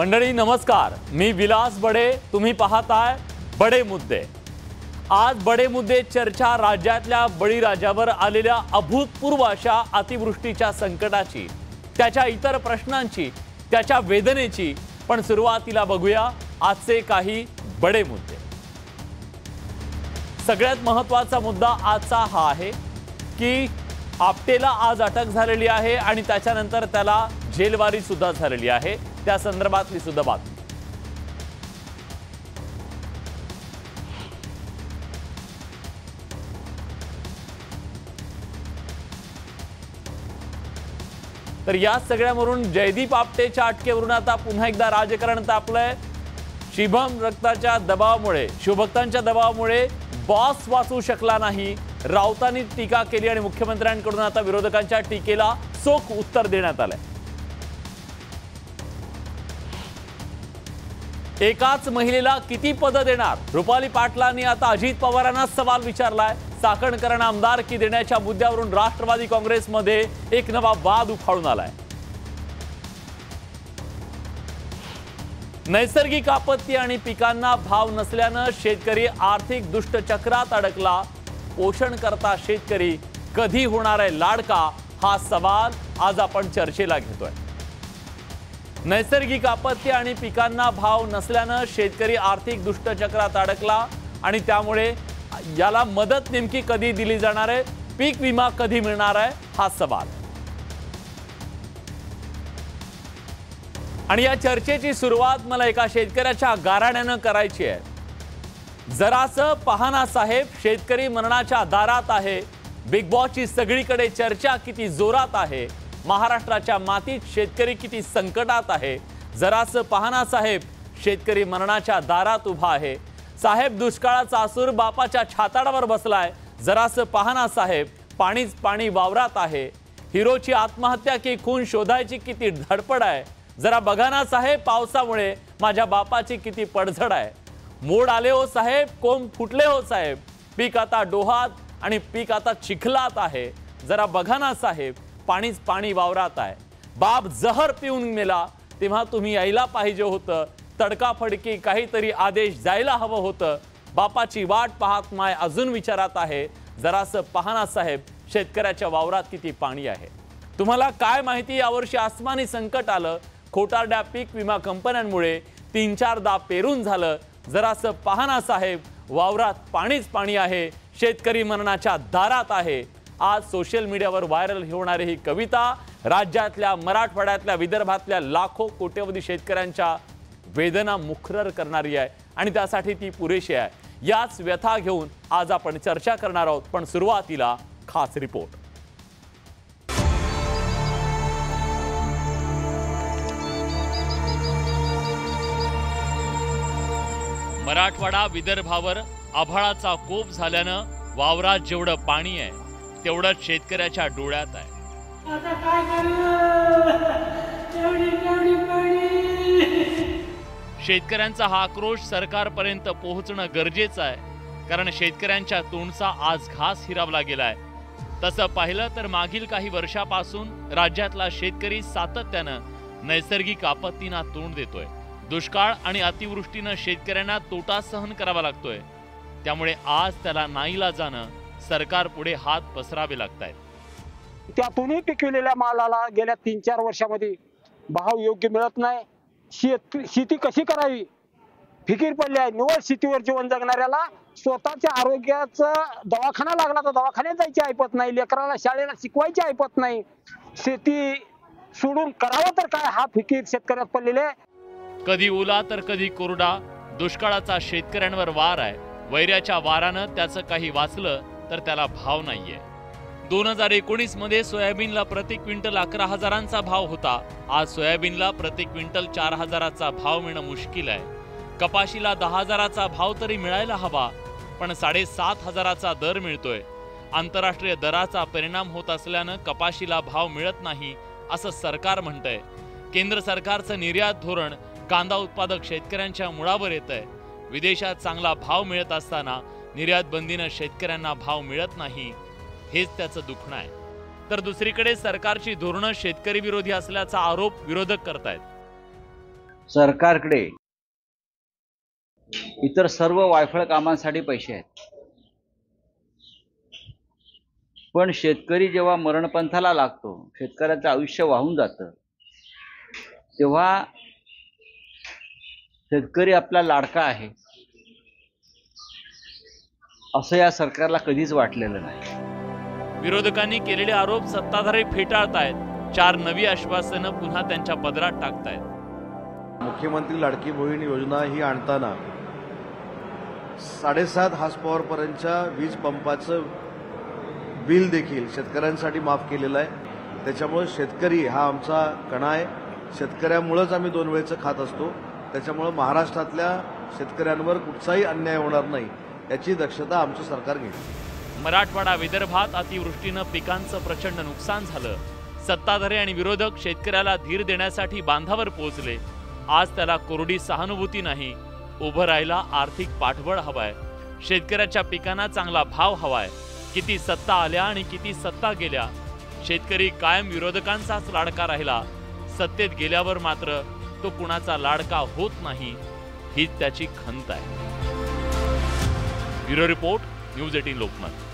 मंडळी नमस्कार, मी विलास बडे, तुम्ही पाहताय बडे मुद्दे। आज बडे मुद्दे चर्चा राज्यातल्या बळीराजावर आलेल्या अभूतपूर्व अशा अतिवृष्टीच्या संकटाची, त्याच्या इतर प्रश्नांची, त्याच्या वेदनेची। पण सुरुवातीला बघूया आजचे काही बडे मुद्दे। सगळ्यात महत्त्वाचा मुद्दा आजचा हा आहे की आपटेला आज अटक झालेली आहे आणि त्याच्यानंतर त्याला जेलवारी सुद्धा झालेली आहे। त्या संदर्भातली सुद्धा बातमी। तर या सगळ्यावरून जयदीप आपटेच्या अटकेवरून आता पुन्हा एकदा राजकारण तापलंय। शिवम रक्ताच्या दबावामुळे, शिवभक्तांच्या दबावामुळे बॉस वाचू शकला नाही, राऊतांनी टीका केली आणि मुख्यमंत्र्यांकडून आता विरोधकांच्या टीकेला चोख उत्तर देण्यात आलंय। एकाच महिलेला किती पद देणार? रुपाली पाटलांनी आता अजित पवारांना सवाल विचारलाय। चाकणकरांना आमदारकी देण्याच्या मुद्द्यावरून राष्ट्रवादी काँग्रेसमध्ये एक नवा वाद उफाळून आलाय। नैसर्गिक आपत्ती आणि पिकांना भाव नसल्यानं शेतकरी आर्थिक दुष्टचक्रात अडकला। पोषण करता शेतकरी कधी होणार आहे लाडका? हा सवाल आज आपण चर्चेला घेतोय। नैसर्गिक आपत्ती आणि पिकांना भाव नसल्यानं शेतकरी आर्थिक दुष्टचक्रात अडकला आणि त्यामुळे याला मदत नेमकी कधी दिली जाणार आहे? पीक विमा कधी मिळणार आहे? हा सवाल। आणि या चर्चेची सुरुवात मला एका शेतकऱ्याच्या गाराण्यानं करायची आहे। जरासं पहाना साहेब, शेतकरी मरणाच्या दारात आहे। बिग बॉसची सगळीकडे चर्चा किती जोरात आहे। महाराष्ट्राच्या मातीत शेतकरी किती संकटात आहे। जरासं पहाना साहेब, शेतकरी मरणाच्या दारात उभा आहे। साहेब दुष्काळाचा असूर बापाच्या छाताडावर बसलाय। जरासं पहाना साहेब, पाणीच पाणी वावरात आहे। हिरोची आत्महत्या की खून शोधायची किती धडपड आहे। जरा बघा ना साहेब, पावसामुळे माझ्या बापाची किती पडझड आहे। मोड आले हो साहेब, कोंब फुटले हो साहेब। पीक आता डोहात आणि पीक आता चिखलात आहे। जरा बघा ना साहेब, पाणीच पाणी वावरात आहे। बाप जहर पिऊन मेला तेव्हा तुम्ही यायला पाहिजे होतं। तडकाफडकी काहीतरी आदेश जायला हवं होतं। बापाची वाट पाहत माय अजून विचारात आहे। जरासं पहाना साहेब, शेतकऱ्याच्या वावरात किती पाणी आहे। तुम्हाला काय माहिती, यावर्षी आसमानी संकट आलं। खोटारड्या पीक विमा कंपन्यांमुळे 3-4दा पेरून झालं। जरासं पहाना साहेब, वावरात पाणीच पाणी आहे। शेतकरी मरणाच्या दारात आहे। आज सोशल मीडियावर व्हायरल होणारी ही कविता राज्यातल्या, मराठवाड्यातल्या, विदर्भातल्या लाखो कोट्यवधी शेतकऱ्यांच्या वेदना मुखर करणारी आहे आणि त्यासाठी ती पुरेशी आहे। याच व्यथा घेऊन आज आपण चर्चा करणार आहोत। पण सुरुवातीला खास रिपोर्ट। मराठवाडा, विदर्भावर आभाळाचा कोप झाल्यानं वावरात जेवढं पाणी आहे तेवढंच शेतकऱ्याच्या डोळ्यात आहे। आता काय करू? एवढी पाणी। शेतकऱ्यांचा हा आक्रोश सरकारपर्यंत पोहोचणं गरजेचं आहे, कारण शेतकऱ्यांच्या तोंडचा आज घास हिरावला गेलाय। तसं पाहिलं तर मागील काही वर्षापासून राज्यातला शेतकरी सातत्यानं नैसर्गिक आपत्तींना तोंड देतोय। दुष्काळ आणि अतिवृष्टीनं शेतकऱ्यांना तोटा सहन करावा लागतोय। त्यामुळे आज त्याला नाईलाजानं सरकार पुढे हात पसरावे लागतायत। त्यातूनही पिकविलेल्या मालाला गेल्या 3-4 वर्षामध्ये भाव योग्य मिळत नाही। शेती कशी करावी फिकीर पडली आहे। निवड शेतीवर जीवन जगणाऱ्याला स्वतःच्या आरोग्याचा दवाखाना लागला तर दवाखान्यात जायची ऐपत नाही, लेकराला शाळेला शिकवायची ऐपत नाही। शेती सोडून करावं तर काय, हा फिकीर शेतकऱ्यात पडलेले। कधी ओला तर कधी कोरडा, दुष्काळाचा शेतकऱ्यांवर वार आहे। वैऱ्याच्या वारानं त्याचं काही वाचलं तर त्याला भाव नाहीये। 2019 मध्ये सोयाबीनला प्रति क्विंटल 11,000चा भाव होता। आज सोयाबीनला प्रति क्विंटल 4,000चा भाव मिळणं मुश्किल आहे। कपाशीला 10,000चा भाव तरी मिळायला हवा, पण 7,500चा दर मिळतोय। आंतरराष्ट्रीय दराचा परिणाम होत असल्यानं कपाशीला भाव मिळत नाही असं सरकार म्हणतंय। केंद्र सरकारचं निर्यात धोरण कांदा उत्पादक शेतकऱ्यांच्या मुळावर येतंय। विदेशात चांगला भाव मिळत असताना निर्यात बंदीनं शेतकऱ्यांना भाव मिळत नाही, हेच त्याचं दुखणं आहे। तर दुसरीकडे सरकारची धोरणं शेतकरी विरोधी असल्याचा आरोप विरोधक करतायत। सरकारकडे इतर सर्व वायफळ कामांसाठी पैसे आहेत, पण शेतकरी जेव्हा मरणपंथाला लागतो, शेतकऱ्याचं आयुष्य वाहून जातं, तेव्हा शेतकरी आपला लाडका आहे असं या सरकारला कधीच वाटलेलं नाही। विरोधकांनी केलेले आरोप सत्ताधारी फेटाळतायत। 4 नवी आश्वासनं पुन्हा त्यांच्या पदरात टाकतायत। मुख्यमंत्री लाडकी बहीण योजना ही आणताना 7.5 हार्स पॉवर पर्यंतच्या वीज पंपाचं बिल देखील शेतकऱ्यांसाठी माफ केलेलं आहे। त्याच्यामुळे शेतकरी हा आमचा कणा आहे, शेतकऱ्यामुळेच आम्ही 2 वेळेचं खात असतो, त्याच्यामुळे महाराष्ट्रातल्या शेतकऱ्यांवर कुठचाही अन्याय होणार नाही याची दक्षता आमचं सरकार घेईल। मराठवाडा विदर्भात अतिवृष्टीनं पिकांचं प्रचंड नुकसान झालं। सत्ताधारी आणि विरोधक शेतकऱ्याला धीर देण्यासाठी बांधावर पोहोचले। आज त्याला कोरडी सहानुभूती नाही, उभं राहायला आर्थिक पाठबळ हवाय। शेतकऱ्याच्या पिकांना चांगला भाव हवाय। किती सत्ता आल्या आणि किती सत्ता गेल्या, शेतकरी कायम विरोधकांचाच लाडका राहिला। सत्तेत गेल्यावर मात्र तो कुणाचा लाडका होत नाही, हीच त्याची खंत आहे। Bureau report, news 18 Lokmat.